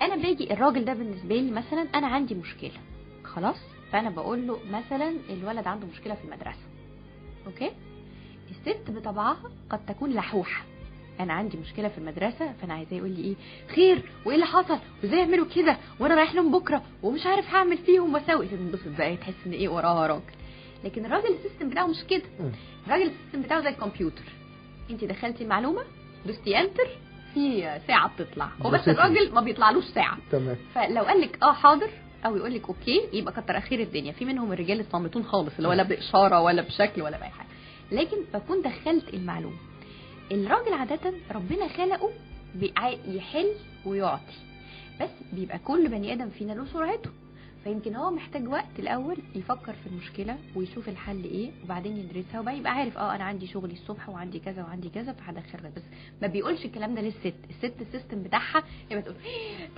انا باجي الراجل ده بالنسبه لي مثلا انا عندي مشكله خلاص، فانا بقول له مثلا الولد عنده مشكله في المدرسه، اوكي. الست بطبعها قد تكون لحوحه، انا عندي مشكله في المدرسه فانا عايزاه يقول لي ايه خير وايه اللي حصل وازاي يعملوا كده وانا رايح لهم بكره ومش عارف هعمل فيهم واسوي، تنبسط بقى تحس ان ايه وراها راجل. لكن الراجل السيستم بتاعه مش كده، الراجل السيستم بتاعه زي الكمبيوتر، انت دخلتي المعلومه دوستي انتر في ساعه بتطلع، وبس الراجل ما بيطلعلوش ساعه. تمام. فلو قال لك حاضر او يقول لك اوكي يبقى كتر خير الدنيا. في منهم الرجال الصامتون خالص اللي ولا باشاره ولا بشكل ولا باي حاجه، لكن بكون دخلت المعلومه. الراجل عاده ربنا خلقه يحل ويعطي، بس بيبقى كل بني ادم فينا له سرعته، فيمكن هو محتاج وقت الاول يفكر في المشكله ويشوف الحل ايه وبعدين يدرسها وبقى يبقى عارف انا عندي شغلي الصبح وعندي كذا وعندي كذا فهدخل ده. بس ما بيقولش الكلام ده للست. الست السيستم بتاعها هي بتقول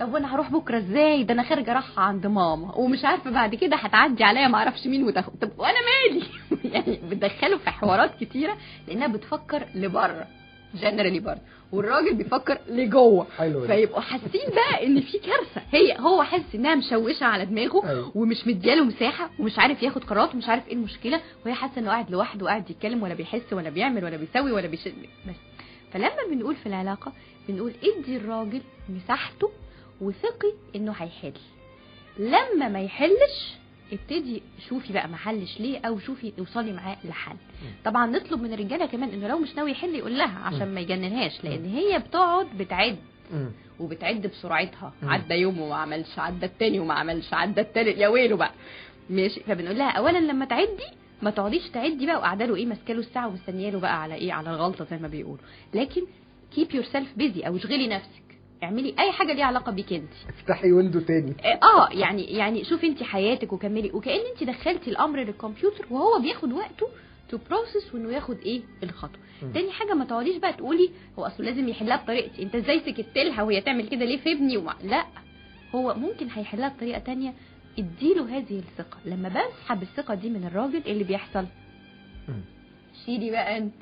طب وانا هروح بكره ازاي، ده انا خارجه رايحه عند ماما ومش عارفه بعد كده هتعدي عليا ما اعرفش مين وتاخد، طب وانا مالي يعني بتدخله في حوارات كتيره لانها بتفكر لبره جنرالي برضه، والراجل بيفكر لجوه، فيبقوا حاسين بقى ان في كارثه. هو حاسس انها مشوشه على دماغه ومش مدياله مساحه ومش عارف ياخد قرارات ومش عارف ايه المشكله، وهي حاسه انه قاعد لوحده وقاعد يتكلم ولا بيحس ولا بيعمل ولا بيسوي ولا بس. فلما بنقول في العلاقه بنقول ادي الراجل مساحته وثقي انه هيحل. لما ما يحلش ابتدي شوفي بقى محلش ليه او شوفي اوصلي معاه لحل. طبعا نطلب من الرجاله كمان انه لو مش ناوي يحل يقول لها عشان ما يجننهاش، لان هي بتقعد بتعد وبتعد بسرعتها، عدى يوم وما عملش، عدى التاني وما عملش، عدى التالت، يا ويله بقى ماشي. فبنقول لها اولا لما تعدي ما تقعديش تعدي بقى وقاعده له ماسكه له الساعه ومستنيه له بقى على على الغلطه زي ما بيقولوا، لكن keep yourself busy او اشغلي نفسك، اعملي اي حاجه ليها علاقه بيك انت، افتحي ويندو تاني. يعني شوفي انت حياتك وكملي، وكأن انت دخلتي الامر للكمبيوتر وهو بياخد وقته تو بروسس وانه ياخد الخطوه. تاني حاجه ما تقعديش بقى تقولي هو اصله لازم يحلها بطريقتي، انت ازاي سكت لها وهي تعمل كده ليه في ابني لا، هو ممكن هيحلها بطريقه تانية. اديله هذه الثقه. لما بسحب الثقه دي من الراجل اللي بيحصل شيلي بقى انت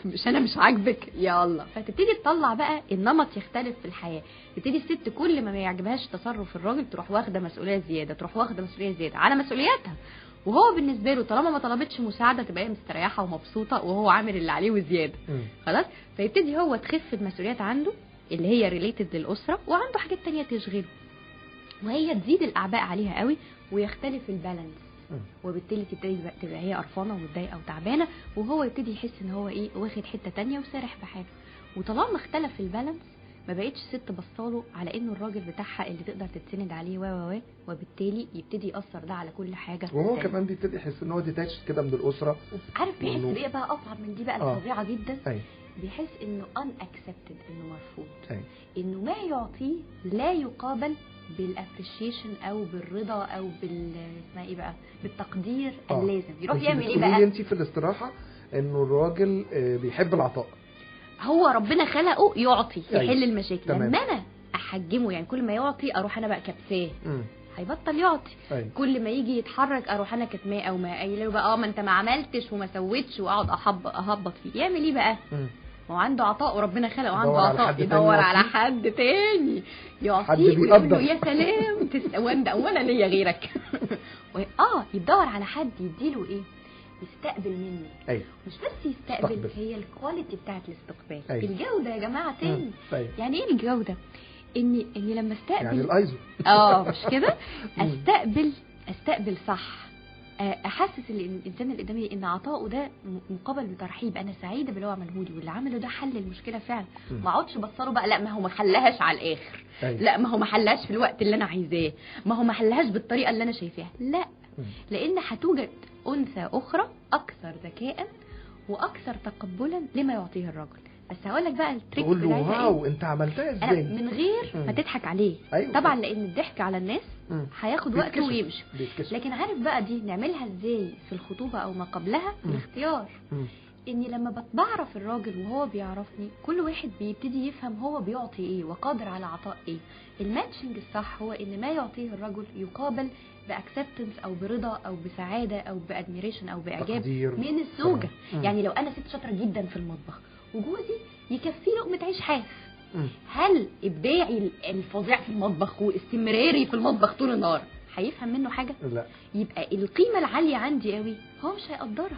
مش انا مش عاجبك يلا، فتبتدي تطلع بقى النمط يختلف في الحياه. تبتدي الست كل ما يعجبهاش تصرف الراجل تروح واخده مسؤوليه زياده، تروح واخده مسؤوليه زياده على مسؤولياتها، وهو بالنسبه له طالما ما طلبتش مساعده تبقى هي مستريحه ومبسوطه وهو عامل اللي عليه وزياده خلاص. فيبتدي هو تخف المسؤوليات عنده اللي هي ريليتد للاسره، وعنده حاجات تانية تشغله، وهي تزيد الاعباء عليها قوي ويختلف البالانس، وبالتالي تبقى هي قرفانه ومتضايقه وتعبانه، وهو يبتدي يحس ان هو واخد حته تانية وسارح بحاله. وطالما اختلف البالانس ما بقتش ست بصاله على انه الراجل بتاعها اللي تقدر تتسند عليه وبالتالي يبتدي ياثر ده على كل حاجه، وهو كمان بيبتدي يحس ان هو ديتاتش كده من الاسره. عارف بيحس بايه بقى اصعب من دي بقى الفظيعه جدا؟ بيحس انه unaccepted، انه مرفوض، انه ما يعطيه لا يقابل بالابريشيشن او بالرضا او اسمها ايه بقى بالتقدير اللازم. يروح يعمل ايه بقى؟ انت في الاستراحه انه الراجل بيحب العطاء، هو ربنا خلقه يعطي يحل المشاكل. لما انا احجمه يعني كل ما يعطي اروح انا بقى كبساه هيبطل يعطي. كل ما يجي يتحرك اروح انا كتماه او ما قايله له بقى ما انت ما عملتش وما سويتش واقعد اهبط فيه. يعمل ايه بقى؟ ما هو عنده عطاء وربنا خلقه عنده عطاء، يدور على حد تاني يعطيه ويقول له يا سلام وانا ليا غيرك يدور على حد يديله يستقبل مني. مش بس يستقبل، هي الكواليتي بتاعت الاستقبال. الجوده يا جماعه تاني. يعني ايه الجوده؟ اني لما استقبل يعني الايزو مش كده استقبل صح، احسس الانسان اللي قدامي ان عطاؤه ده مقابل بترحيب، انا سعيده باللي هو عمله لي واللي عمله ده حل المشكله فعلا. ما اقعدش بصره بقى لا ما هو ما حلهاش على الاخر، لا ما هو ما حلهاش في الوقت اللي انا عايزاه، ما هو ما حلهاش بالطريقه اللي انا شايفاها، لا. لان هتوجد انثى اخرى اكثر ذكاء واكثر تقبلا لما يعطيه الرجل. بس هقول لك بقى التريك تقول له واو انت عملتها ازاي من غير ما تضحك عليه. طبعا لان الضحك على الناس هياخد وقت ويمشي، لكن عارف بقى دي نعملها ازاي في الخطوبه او ما قبلها؟ الاختيار. اني لما بعرف الراجل وهو بيعرفني كل واحد بيبتدي يفهم هو بيعطي ايه وقادر على عطاء ايه. الماتشنج الصح هو ان ما يعطيه الرجل يقابل باكسبتنس او برضا او بسعاده او بادميريشن او باعجاب من الزوجه. يعني لو انا ست شاطره جدا في المطبخ وجوزي يكفيه لقمه عيش حاف هل ابداعي الفظيع في المطبخ واستمراري في المطبخ طول النهار هيفهم منه حاجه؟ لا. يبقى القيمه العاليه عندي قوي هو مش هيقدرها.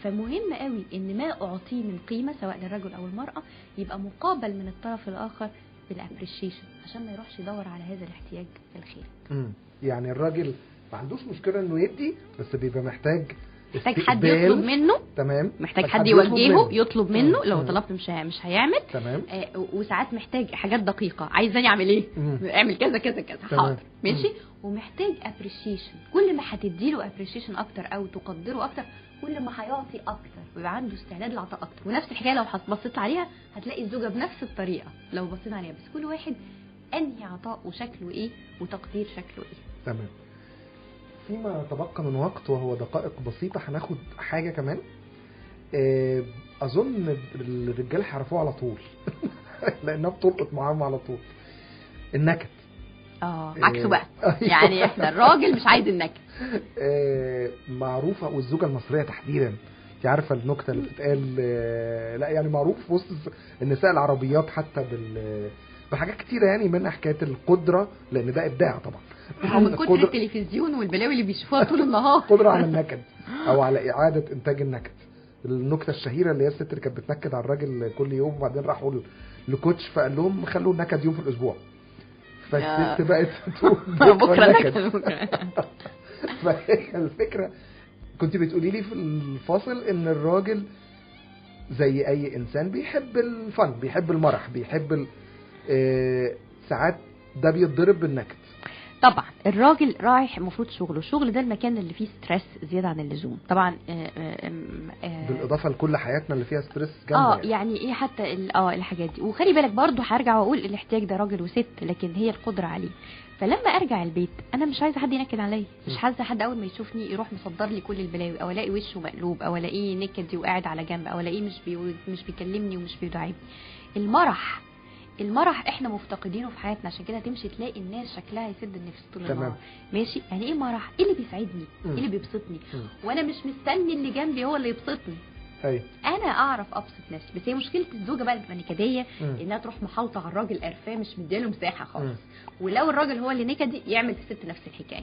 فمهم قوي ان ما اعطيه من قيمه سواء للرجل او المراه يبقى مقابل من الطرف الاخر بالابريشيشن، عشان ما يروحش يدور على هذا الاحتياج في الخارج. يعني الراجل ما عندوش مشكله انه يدي، بس بيبقى محتاج حد يطلب منه. تمام. محتاج حد يوجهه يطلب منه. لو طلبت مش هيعمل. تمام. وساعات محتاج حاجات دقيقه، عايزاني اعمل ايه؟ اعمل كذا كذا كذا، حاضر ماشي. ومحتاج ابريشيشن، كل ما هتديله ابريشيشن اكتر او تقدره اكتر كل ما هيعطي اكتر ويبقى عنده استعداد للعطاء اكتر. ونفس الحكايه لو بصيت عليها هتلاقي الزوجه بنفس الطريقه لو بصينا عليها، بس كل واحد انهي عطاء وشكله ايه وتقدير شكله ايه. تمام. فيما تبقى من وقت وهو دقائق بسيطة هناخد حاجة كمان أظن الرجال هيعرفوها على طول لأنها بتلقط معاهم على طول، النكد. عكسه بقى. يعني احنا الراجل مش عايز النكد. معروفة، والزوجة المصرية تحديدا انت عارفة النكتة اللي بتتقال. لا يعني معروف في وسط النساء العربيات حتى بحاجات كتيرة، يعني منها حكاية القدرة، لأن ده إبداع طبعا. من كتر التلفزيون والبلاوي اللي بيشوفوها طول النهار. قدرة على النكد أو على إعادة إنتاج النكد. النكتة الشهيرة اللي هي الست اللي كانت بتنكد على الراجل كل يوم، وبعدين راحوا لكوتش فقال لهم خلوا النكد يوم في الأسبوع، فالست بقت بكرة نكد. فهي الفكرة كنت بتقولي لي في الفاصل إن الراجل زي أي إنسان بيحب الفن، بيحب المرح، بيحب ساعات ده بيتضرب بالنكد. طبعا الراجل رايح المفروض شغله، الشغل ده المكان اللي فيه ستريس زياده عن اللزوم طبعا. بالاضافه لكل حياتنا اللي فيها ستريس جامده. يعني ايه حتى الحاجات دي. وخلي بالك برضو هرجع واقول الاحتياج ده راجل وست، لكن هي القدره عليه. فلما ارجع البيت انا مش عايزه حد ينكد عليا، مش عايزه حد اول ما يشوفني يروح مصدر لي كل البلاوي، او الاقي وشه مقلوب، او الاقيه نكدي وقاعد على جنب، او الاقيه مش بيكلمني ومش بيداعبني. المرح احنا مفتقدينه في حياتنا، عشان كده تمشي تلاقي الناس شكلها يسد النفس طول النهار. ماشي. يعني ايه مرح؟ ايه اللي بيسعدني؟ ايه اللي بيبسطني؟ وانا مش مستني اللي جنبي هو اللي يبسطني. انا اعرف ابسط نفسي. بس هي مشكله الزوجه بقى النكديه انها تروح محاوطه على الراجل قرفاه، مش مدياله مساحه خالص. ولو الراجل هو اللي نكدي يعمل في الست نفس الحكايه.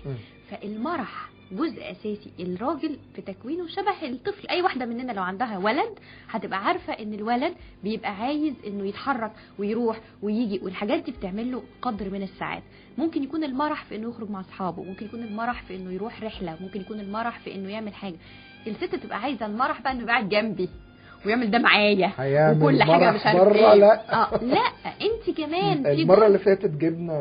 فالمرح جزء اساسي. الراجل في تكوينه شبه الطفل. اي واحده مننا لو عندها ولد هتبقى عارفه ان الولد بيبقى عايز انه يتحرك ويروح ويجي، والحاجات دي بتعمل له قدر من السعاده. ممكن يكون المرح في انه يخرج مع اصحابه، ممكن يكون المرح في انه يروح رحله، ممكن يكون المرح في انه يعمل حاجه. الست تبقى عايزه المرح بقى انه يبقى قاعد جنبي ويعمل ده معايا وكل حاجه مش عارف ايه. لا لا انت كمان المره اللي فاتت جبنا